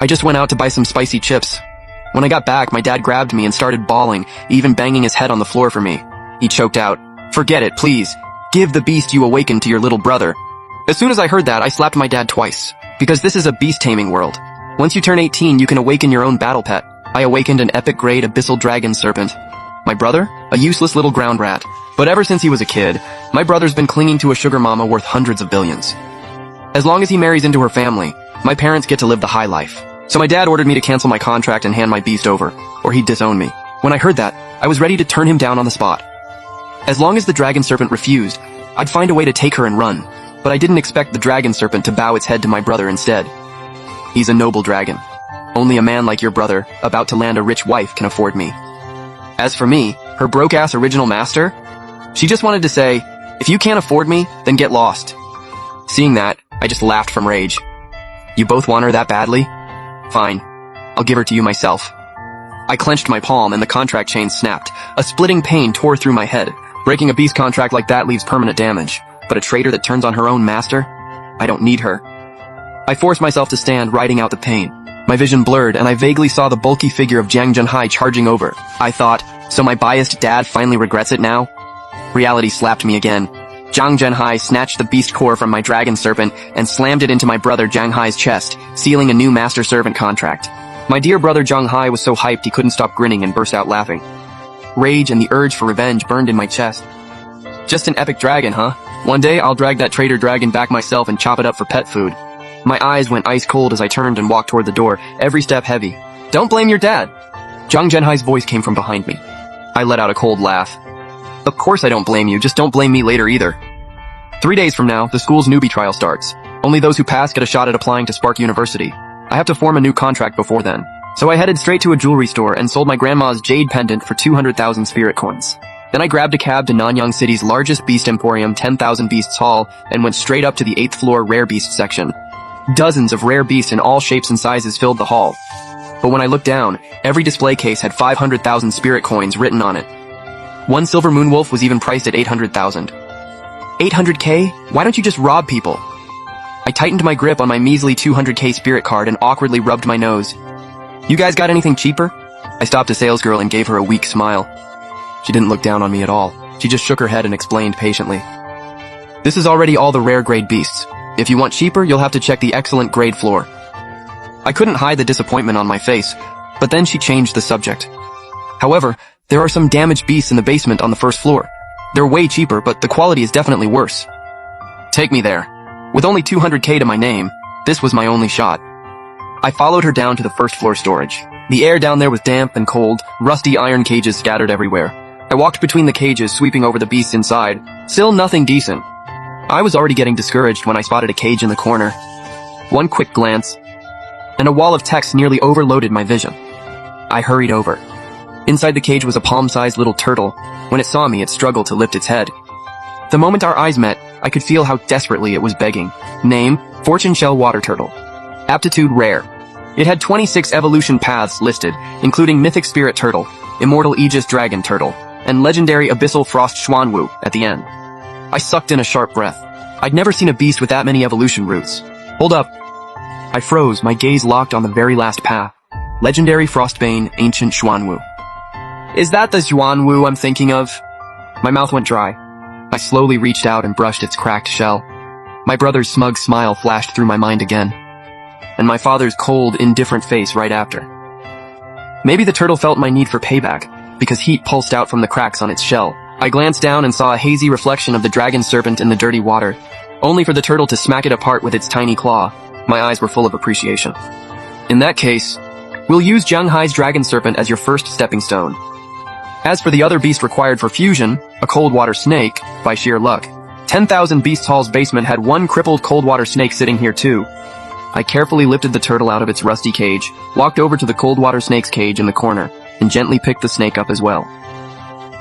I just went out to buy some spicy chips. When I got back, my dad grabbed me and started bawling, even banging his head on the floor for me. He choked out, "Forget it, please. Give the beast you awakened to your little brother." As soon as I heard that, I slapped my dad twice. Because this is a beast-taming world. Once you turn 18, you can awaken your own battle pet. I awakened an epic-grade abyssal dragon serpent. My brother? A useless little ground rat. But ever since he was a kid, my brother's been clinging to a sugar mama worth hundreds of billions. As long as he marries into her family, my parents get to live the high life. So my dad ordered me to cancel my contract and hand my beast over, or he'd disown me. When I heard that, I was ready to turn him down on the spot. As long as the dragon serpent refused, I'd find a way to take her and run. But I didn't expect the dragon serpent to bow its head to my brother instead. He's a noble dragon. Only a man like your brother, about to land a rich wife, can afford me. As for me, her broke-ass original master, she just wanted to say, "If you can't afford me, then get lost." Seeing that, I just laughed from rage. "You both want her that badly? Fine. I'll give her to you myself." I clenched my palm and the contract chain snapped. A splitting pain tore through my head. Breaking a beast contract like that leaves permanent damage. But a traitor that turns on her own master? I don't need her. I forced myself to stand, riding out the pain. My vision blurred, and I vaguely saw the bulky figure of Jiang Junhai charging over. I thought, so my biased dad finally regrets it now? Reality slapped me again. Jiang Junhai snatched the beast core from my dragon serpent and slammed it into my brother Jiang Hai's chest, sealing a new master-servant contract. My dear brother Jiang Hai was so hyped he couldn't stop grinning and burst out laughing. Rage and the urge for revenge burned in my chest. Just an epic dragon, huh? One day I'll drag that traitor dragon back myself and chop it up for pet food. My eyes went ice cold as I turned and walked toward the door, every step heavy. "Don't blame your dad!" Jiang Junhai's voice came from behind me. I let out a cold laugh. "Of course I don't blame you, just don't blame me later either." 3 days from now, the school's newbie trial starts. Only those who pass get a shot at applying to Spark University. I have to form a new contract before then. So I headed straight to a jewelry store and sold my grandma's jade pendant for 200,000 spirit coins. Then I grabbed a cab to Nanyang City's largest beast emporium, 10,000 Beasts Hall, and went straight up to the 8th floor rare beast section. Dozens of rare beasts in all shapes and sizes filled the hall. But when I looked down, every display case had 500,000 spirit coins written on it. One silver moonwolf was even priced at 800,000. 800k? Why don't you just rob people? I tightened my grip on my measly 200k spirit card and awkwardly rubbed my nose. "You guys got anything cheaper?" I stopped a salesgirl and gave her a weak smile. She didn't look down on me at all. She just shook her head and explained patiently. "This is already all the rare grade beasts. If you want cheaper, you'll have to check the excellent grade floor." I couldn't hide the disappointment on my face, but then she changed the subject. "However, there are some damaged beasts in the basement on the first floor. They're way cheaper, but the quality is definitely worse." Take me there. With only 200k to my name, this was my only shot. I followed her down to the first floor storage. The air down there was damp and cold, rusty iron cages scattered everywhere. I walked between the cages, sweeping over the beasts inside. Still nothing decent. I was already getting discouraged when I spotted a cage in the corner. One quick glance, and a wall of text nearly overloaded my vision. I hurried over. Inside the cage was a palm-sized little turtle. When it saw me, it struggled to lift its head. The moment our eyes met, I could feel how desperately it was begging. Name, Fortune Shell Water Turtle. Aptitude Rare. It had 26 evolution paths listed, including Mythic Spirit Turtle, Immortal Aegis Dragon Turtle, and Legendary Abyssal Frost Xuanwu at the end. I sucked in a sharp breath. I'd never seen a beast with that many evolution roots. Hold up. I froze, my gaze locked on the very last path. Legendary Frostbane Ancient Xuanwu. Is that the Xuanwu I'm thinking of? My mouth went dry. I slowly reached out and brushed its cracked shell. My brother's smug smile flashed through my mind again. And my father's cold, indifferent face right after. Maybe the turtle felt my need for payback, because heat pulsed out from the cracks on its shell. I glanced down and saw a hazy reflection of the dragon serpent in the dirty water, only for the turtle to smack it apart with its tiny claw. My eyes were full of appreciation. In that case, we'll use Jiang Hai's dragon serpent as your first stepping stone. As for the other beast required for fusion, a cold water snake, by sheer luck. 10,000 Beast Hall's basement had one crippled cold water snake sitting here too. I carefully lifted the turtle out of its rusty cage, walked over to the cold water snake's cage in the corner, and gently picked the snake up as well.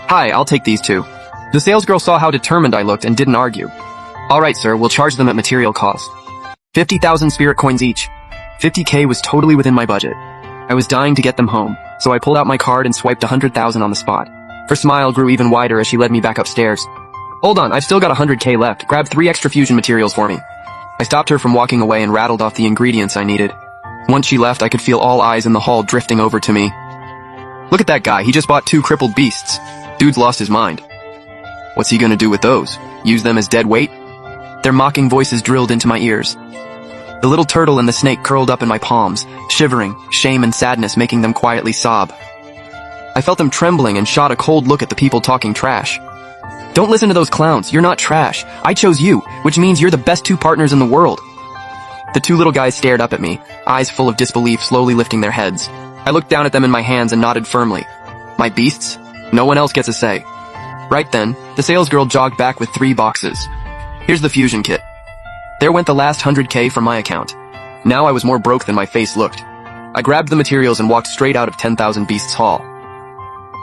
"Hi, I'll take these two." The salesgirl saw how determined I looked and didn't argue. "Alright sir, we'll charge them at material cost. 50,000 spirit coins each." 50k was totally within my budget. I was dying to get them home, so I pulled out my card and swiped 100,000 on the spot. Her smile grew even wider as she led me back upstairs. "Hold on, I've still got 100k left. Grab 3 extra fusion materials for me." I stopped her from walking away and rattled off the ingredients I needed. Once she left, I could feel all eyes in the hall drifting over to me. Look at that guy, he just bought 2 crippled beasts. Dude's lost his mind. What's he gonna do with those? Use them as dead weight? Their mocking voices drilled into my ears. The little turtle and the snake curled up in my palms, shivering, shame and sadness making them quietly sob. I felt them trembling and shot a cold look at the people talking trash. Don't listen to those clowns, you're not trash. I chose you, which means you're the best 2 partners in the world. The 2 little guys stared up at me, eyes full of disbelief slowly lifting their heads. I looked down at them in my hands and nodded firmly. My beasts? No one else gets a say. Right then, the salesgirl jogged back with 3 boxes. Here's the fusion kit. There went the last 100K from my account. Now I was more broke than my face looked. I grabbed the materials and walked straight out of 10,000 Beasts Hall.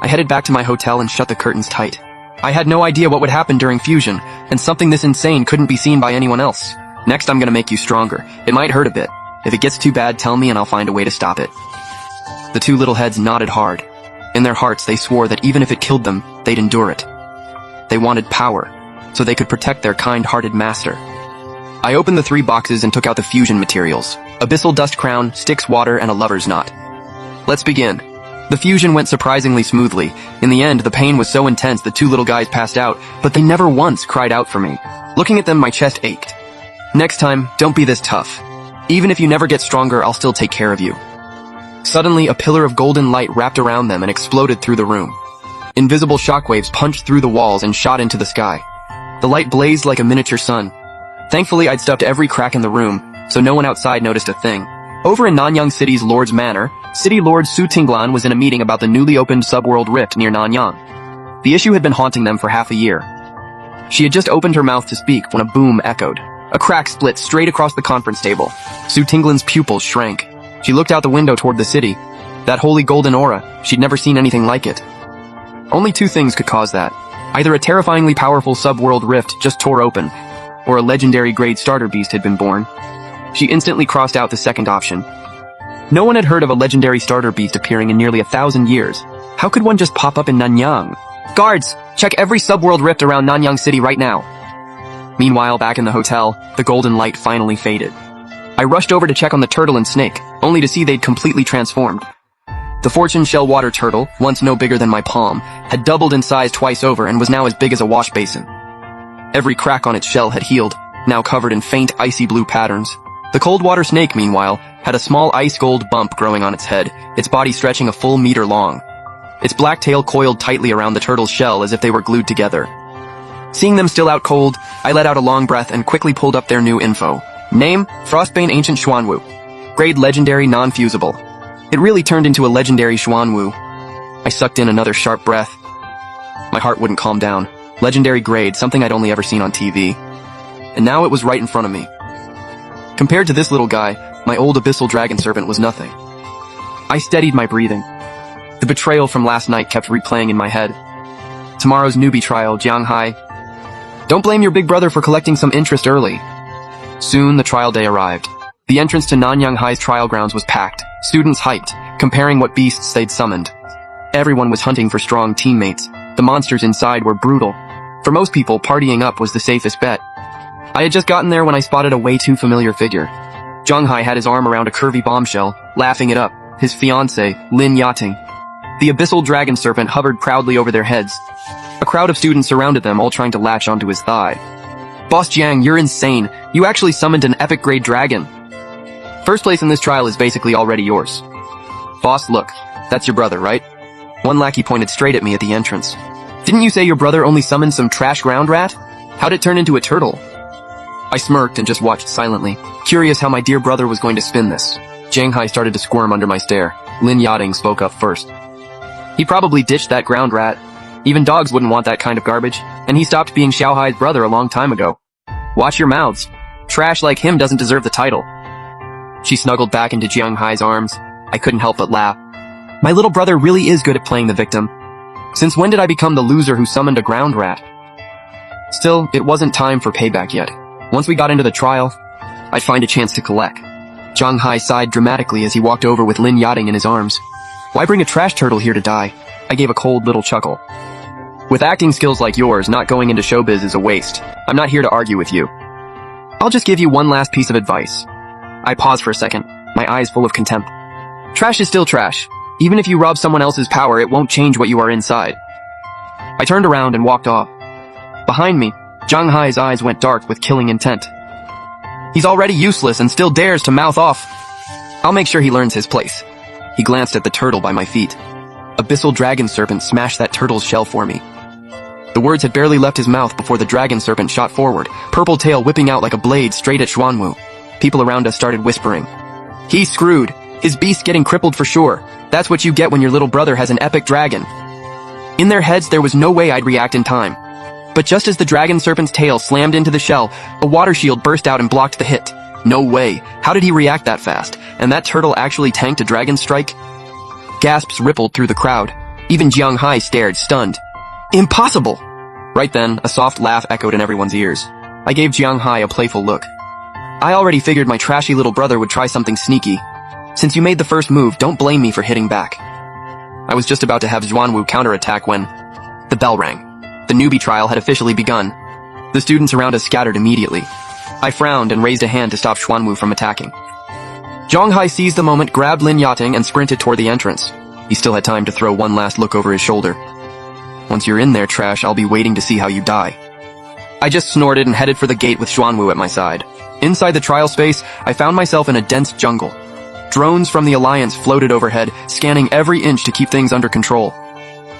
I headed back to my hotel and shut the curtains tight. I had no idea what would happen during fusion, and something this insane couldn't be seen by anyone else. Next I'm gonna make you stronger. It might hurt a bit. If it gets too bad, tell me and I'll find a way to stop it. The 2 little heads nodded hard. In their hearts, they swore that even if it killed them, they'd endure it. They wanted power, so they could protect their kind-hearted master. I opened the 3 boxes and took out the fusion materials. Abyssal dust crown, Styx water, and a lover's knot. Let's begin. The fusion went surprisingly smoothly. In the end, the pain was so intense the 2 little guys passed out, but they never once cried out for me. Looking at them, my chest ached. Next time, don't be this tough. Even if you never get stronger, I'll still take care of you. Suddenly, a pillar of golden light wrapped around them and exploded through the room. Invisible shockwaves punched through the walls and shot into the sky. The light blazed like a miniature sun. Thankfully, I'd stuffed every crack in the room, so no one outside noticed a thing. Over in Nanyang City's Lord's Manor, City Lord Su Tinglan was in a meeting about the newly opened subworld rift near Nanyang. The issue had been haunting them for half a year. She had just opened her mouth to speak when a boom echoed. A crack split straight across the conference table. Su Tinglan's pupils shrank. She looked out the window toward the city. That holy golden aura, she'd never seen anything like it. Only 2 things could cause that. Either a terrifyingly powerful subworld rift just tore open, or a legendary grade starter beast had been born. She instantly crossed out the second option. No one had heard of a legendary starter beast appearing in nearly 1,000 years. How could one just pop up in Nanyang? Guards, check every subworld rift around Nanyang City right now. Meanwhile, back in the hotel, the golden light finally faded. I rushed over to check on the turtle and snake, only to see they'd completely transformed. The fortune shell water turtle, once no bigger than my palm, had doubled in size twice over and was now as big as a wash basin. Every crack on its shell had healed, now covered in faint icy blue patterns. The cold water snake, meanwhile, had a small ice gold bump growing on its head, its body stretching a full meter long. Its black tail coiled tightly around the turtle's shell as if they were glued together. Seeing them still out cold, I let out a long breath and quickly pulled up their new info. Name, Frostbane Ancient Xuanwu. Grade Legendary Non-Fusible. It really turned into a legendary Xuanwu. I sucked in another sharp breath. My heart wouldn't calm down. Legendary grade, something I'd only ever seen on TV. And now it was right in front of me. Compared to this little guy, my old abyssal dragon servant was nothing. I steadied my breathing. The betrayal from last night kept replaying in my head. Tomorrow's newbie trial, Jianghai. Don't blame your big brother for collecting some interest early. Soon, the trial day arrived. The entrance to Nanyang High's trial grounds was packed, students hyped, comparing what beasts they'd summoned. Everyone was hunting for strong teammates. The monsters inside were brutal. For most people, partying up was the safest bet. I had just gotten there when I spotted a way too familiar figure. Zhanghai had his arm around a curvy bombshell, laughing it up, his fiancée, Lin Yating. The abyssal dragon serpent hovered proudly over their heads. A crowd of students surrounded them, all trying to latch onto his thigh. Boss Jiang, you're insane. You actually summoned an epic grade dragon. First place in this trial is basically already yours. Boss, look. That's your brother, right? One lackey pointed straight at me at the entrance. Didn't you say your brother only summoned some trash ground rat? How'd it turn into a turtle? I smirked and just watched silently, curious how my dear brother was going to spin this. Jianghai started to squirm under my stare. Lin Yating spoke up first. He probably ditched that ground rat. Even dogs wouldn't want that kind of garbage, and he stopped being Xiaohai's brother a long time ago. Watch your mouths. Trash like him doesn't deserve the title. She snuggled back into Jianghai's arms. I couldn't help but laugh. My little brother really is good at playing the victim. Since when did I become the loser who summoned a ground rat? Still, it wasn't time for payback yet. Once we got into the trial, I'd find a chance to collect. Zhanghai sighed dramatically as he walked over with Lin Yating in his arms. Why bring a trash turtle here to die? I gave a cold little chuckle. With acting skills like yours, not going into showbiz is a waste. I'm not here to argue with you. I'll just give you one last piece of advice. I paused for a second. my eyes full of contempt. Trash is still trash. Even if you rob someone else's power, it won't change what you are inside. I turned around and walked off. Behind me, Zhang Hai's eyes went dark with killing intent. He's already useless and still dares to mouth off. I'll make sure he learns his place. He glanced at the turtle by my feet. Abyssal dragon serpent smashed that turtle's shell for me. The words had barely left his mouth before the dragon serpent shot forward, purple tail whipping out like a blade straight at Xuanwu. People around us started whispering. He's screwed. His beast getting crippled for sure. That's what you get when your little brother has an epic dragon. In their heads, there was no way I'd react in time. But just as the dragon serpent's tail slammed into the shell, a water shield burst out and blocked the hit. No way. How did he react that fast? And that turtle actually tanked a dragon strike? Gasps rippled through the crowd. Even Jiang Hai stared, stunned. Impossible! Right then, a soft laugh echoed in everyone's ears. I gave Jiang Hai a playful look. I already figured my trashy little brother would try something sneaky. Since you made the first move, don't blame me for hitting back. I was just about to have Xuanwu counterattack when the bell rang. The newbie trial had officially begun. The students around us scattered immediately. I frowned and raised a hand to stop Xuanwu from attacking. Zhang Hai seized the moment, grabbed Lin Yating, and sprinted toward the entrance. He still had time to throw one last look over his shoulder. Once you're in there, trash, I'll be waiting to see how you die. I just snorted and headed for the gate with Xuanwu at my side. Inside the trial space, I found myself in a dense jungle. Drones from the Alliance floated overhead, scanning every inch to keep things under control.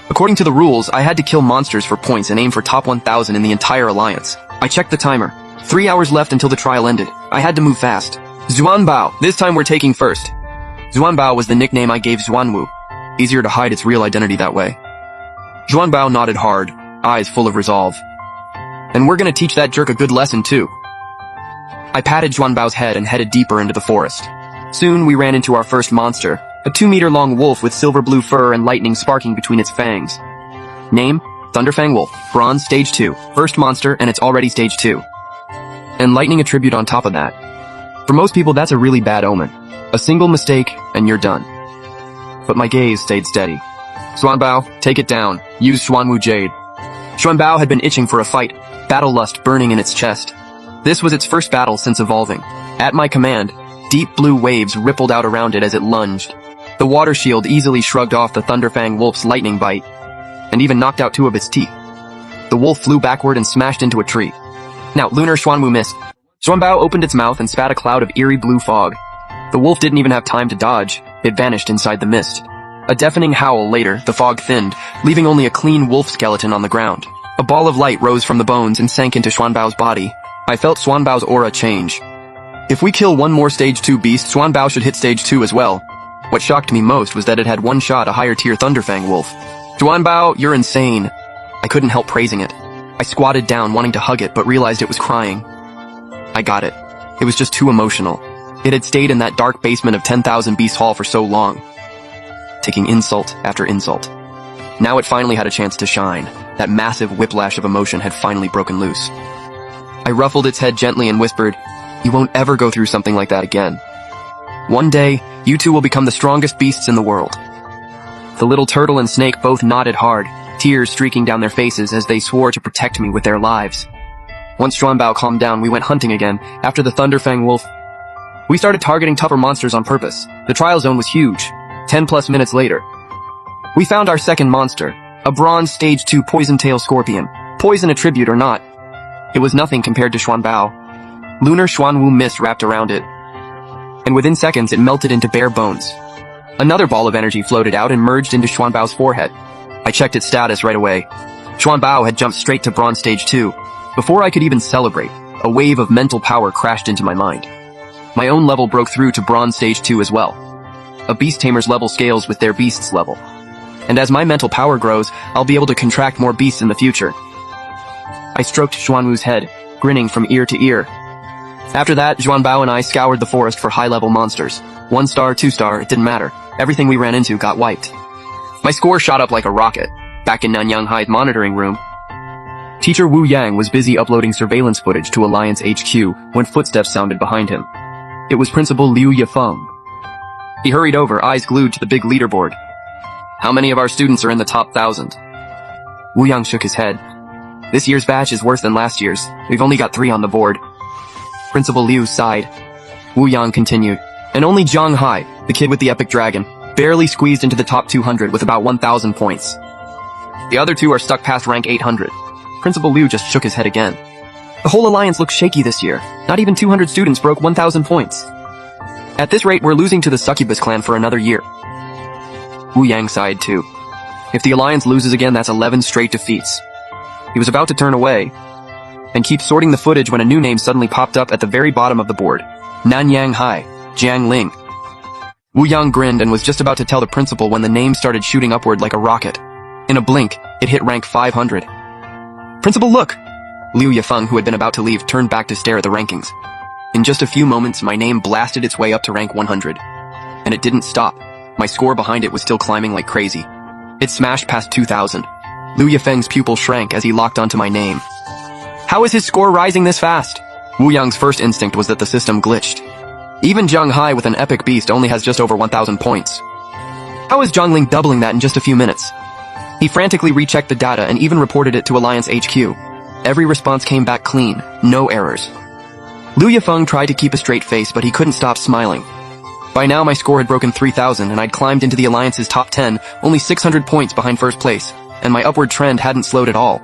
According to the rules, I had to kill monsters for points and aim for top 1,000 in the entire Alliance. I checked the timer. 3 hours left until the trial ended. I had to move fast. Xuanbao, this time we're taking first. Xuanbao was the nickname I gave Xuanwu. Easier to hide its real identity that way. Xuanbao nodded hard, eyes full of resolve. And we're gonna teach that jerk a good lesson too. I patted Xuanbao's head and headed deeper into the forest. Soon we ran into our first monster, a 2-meter-long wolf with silver-blue fur and lightning sparking between its fangs. Name? Thunderfang Wolf, Bronze Stage 2, first monster, and it's already Stage 2. And lightning attribute on top of that. For most people, that's a really bad omen. A single mistake, and you're done. But my gaze stayed steady. Xuanbao, take it down. Use Xuanwu Jade. Xuanbao had been itching for a fight, battle lust burning in its chest. This was its first battle since evolving. At my command, deep blue waves rippled out around it as it lunged. The water shield easily shrugged off the Thunderfang Wolf's lightning bite, and even knocked out 2 of its teeth. The wolf flew backward and smashed into a tree. Now, Lunar Xuanwu missed. Xuanbao opened its mouth and spat a cloud of eerie blue fog. The wolf didn't even have time to dodge. It vanished inside the mist. A deafening howl later, the fog thinned, leaving only a clean wolf skeleton on the ground. A ball of light rose from the bones and sank into Xuanbao's body. I felt Xuanbao's aura change. If we kill one more Stage 2 beast, Xuanbao should hit Stage 2 as well. What shocked me most was that it had one shot a higher-tier Thunderfang wolf. Xuanbao, you're insane. I couldn't help praising it. I squatted down wanting to hug it, but realized it was crying. I got it. It was just too emotional. It had stayed in that dark basement of 10,000 Beast Hall for so long, taking insult after insult. Now it finally had a chance to shine. That massive whiplash of emotion had finally broken loose. I ruffled its head gently and whispered, "You won't ever go through something like that again. One day, you two will become the strongest beasts in the world." The little turtle and snake both nodded hard, tears streaking down their faces as they swore to protect me with their lives. Once Xuanbao calmed down, we went hunting again, after the Thunderfang Wolf. We started targeting tougher monsters on purpose. The trial zone was huge. 10+ minutes later, we found our second monster, a Bronze Stage 2 Poison-Tail Scorpion. Poison attribute or not, it was nothing compared to Xuanbao. Lunar Xuanwu mist wrapped around it, and within seconds it melted into bare bones. Another ball of energy floated out and merged into Xuanbao's forehead. I checked its status right away. Xuanbao had jumped straight to Bronze Stage 2. Before I could even celebrate, a wave of mental power crashed into my mind. My own level broke through to Bronze Stage 2 as well. A beast tamer's level scales with their beast's level. And as my mental power grows, I'll be able to contract more beasts in the future. I stroked Xuanwu's head, grinning from ear to ear. After that, Xuanbao and I scoured the forest for high-level monsters. 1 star, 2 star, it didn't matter. Everything we ran into got wiped. My score shot up like a rocket. Back in Nanyang Hai's monitoring room, Teacher Wu Yang was busy uploading surveillance footage to Alliance HQ when footsteps sounded behind him. It was Principal Liu Yifeng. He hurried over, eyes glued to the big leaderboard. "How many of our students are in the top 1,000? Wu Yang shook his head. "This year's batch is worse than last year's. We've only got 3 on the board." Principal Liu sighed. Wu Yang continued, And only Zhang Hai, the kid with the epic dragon, barely squeezed into the top 200 with about 1,000 points. The other two are stuck past rank 800. Principal Liu just shook his head again. The whole alliance looks shaky this year. Not even 200 students broke 1,000 points. At this rate, we're losing to the Succubus clan for another year. Wu Yang sighed too. If the alliance loses again, that's 11 straight defeats. He was about to turn away and keep sorting the footage when a new name suddenly popped up at the very bottom of the board. Nanyang Hai, Jiang Ling. Wu Yang grinned and was just about to tell the principal when the name started shooting upward like a rocket. In a blink, it hit rank 500. Principal, look! Liu Yifeng, who had been about to leave, turned back to stare at the rankings. In just a few moments, my name blasted its way up to rank 100. And it didn't stop. My score behind it was still climbing like crazy. It smashed past 2,000. Liu Yifeng's pupil shrank as he locked onto my name. How is his score rising this fast? Wu Yang's first instinct was that the system glitched. Even Zhang Hai with an epic beast only has just over 1,000 points. How is Zhang Ling doubling that in just a few minutes? He frantically rechecked the data and even reported it to Alliance HQ. Every response came back clean, no errors. Liu Yifeng tried to keep a straight face, but he couldn't stop smiling. By now my score had broken 3,000 and I'd climbed into the Alliance's top 10, only 600 points behind first place, and my upward trend hadn't slowed at all.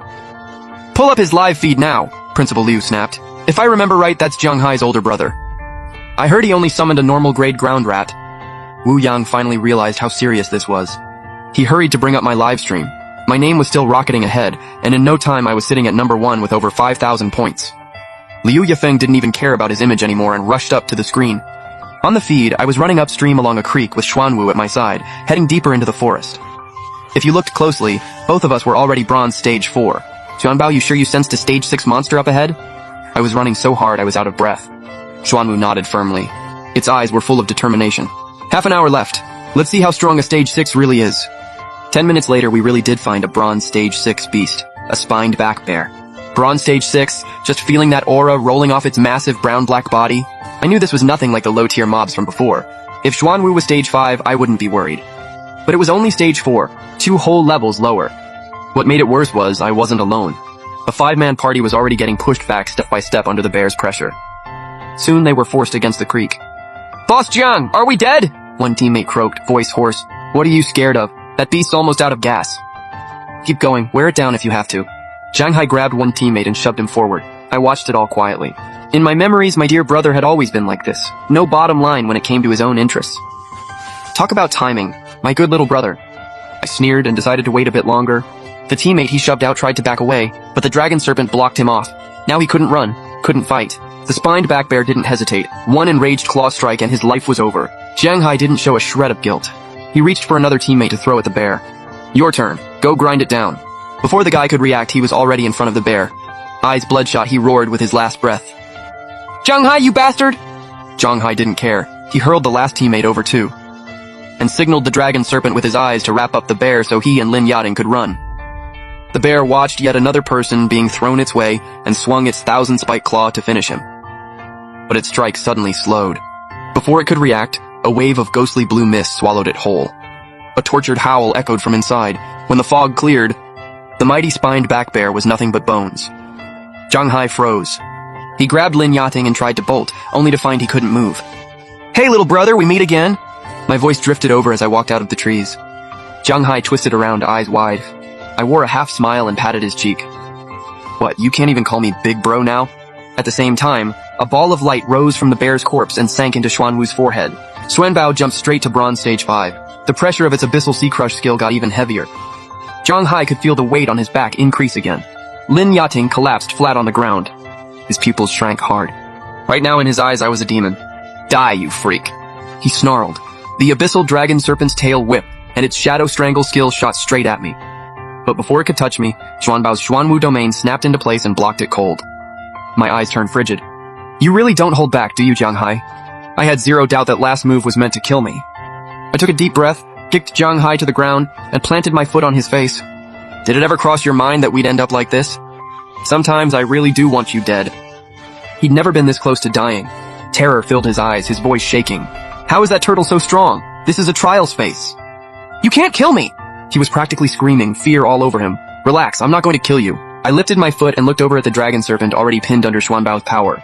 Pull up his live feed now, Principal Liu snapped. If I remember right, that's Zhang Hai's older brother. I heard he only summoned a normal grade ground rat. Wu Yang finally realized how serious this was. He hurried to bring up my live stream. My name was still rocketing ahead, and in no time I was sitting at number 1 with over 5,000 points. Liu Yifeng didn't even care about his image anymore and rushed up to the screen. On the feed, I was running upstream along a creek with Xuanwu at my side, heading deeper into the forest. If you looked closely, both of us were already bronze stage 4. Xuanbao, you sure you sensed a stage 6 monster up ahead? I was running so hard I was out of breath. Xuanwu nodded firmly. Its eyes were full of determination. Half an hour left. Let's see how strong a stage 6 really is. 10 minutes later, we really did find a bronze stage 6 beast, a spined back bear. Bronze stage 6, just feeling that aura rolling off its massive brown-black body. I knew this was nothing like the low-tier mobs from before. If Xuanwu was stage 5, I wouldn't be worried. But it was only stage 4, 2 whole levels lower. What made it worse was I wasn't alone. A 5-man party was already getting pushed back step by step under the bear's pressure. Soon they were forced against the creek. Boss Jiang, are we dead? One teammate croaked, voice hoarse. What are you scared of? That beast's almost out of gas. Keep going, wear it down if you have to. Zhang Hai grabbed one teammate and shoved him forward. I watched it all quietly. In my memories, my dear brother had always been like this. No bottom line when it came to his own interests. Talk about timing. My good little brother. I sneered and decided to wait a bit longer. The teammate he shoved out tried to back away, but the dragon serpent blocked him off. Now he couldn't run, couldn't fight. The spined back bear didn't hesitate. One enraged claw strike and his life was over. Zhang Hai didn't show a shred of guilt. He reached for another teammate to throw at the bear. Your turn. Go grind it down. Before the guy could react, he was already in front of the bear. Eyes bloodshot, he roared with his last breath. Zhang Hai, you bastard! Zhang Hai didn't care. He hurled the last teammate over too, and signaled the dragon serpent with his eyes to wrap up the bear so he and Lin Yating could run. The bear watched yet another person being thrown its way and swung its 1,000-spike claw to finish him. But its strike suddenly slowed. Before it could react, a wave of ghostly blue mist swallowed it whole. A tortured howl echoed from inside. When the fog cleared, the mighty spined back bear was nothing but bones. Zhang Hai froze. He grabbed Lin Yating and tried to bolt, only to find he couldn't move. Hey little brother, we meet again? My voice drifted over as I walked out of the trees. Zhang Hai twisted around, eyes wide. I wore a half smile and patted his cheek. What, you can't even call me big bro now? At the same time, a ball of light rose from the bear's corpse and sank into Xuanwu's forehead. Xuanbao jumped straight to bronze stage 5. The pressure of its abyssal sea crush skill got even heavier. Zhang Hai could feel the weight on his back increase again. Lin Yating collapsed flat on the ground. His pupils shrank hard. Right now in his eyes I was a demon. Die, you freak. He snarled. The abyssal dragon serpent's tail whipped, and its shadow strangle skill shot straight at me. But before it could touch me, Xuanbao's Xuanwu domain snapped into place and blocked it cold. My eyes turned frigid. You really don't hold back, do you, Zhang Hai? I had zero doubt that last move was meant to kill me. I took a deep breath, kicked Zhang Hai to the ground, and planted my foot on his face. Did it ever cross your mind that we'd end up like this? Sometimes I really do want you dead. He'd never been this close to dying. Terror filled his eyes, his voice shaking. How is that turtle so strong? This is a trial space. You can't kill me! He was practically screaming, fear all over him. Relax, I'm not going to kill you. I lifted my foot and looked over at the dragon serpent already pinned under Xuanbao's power.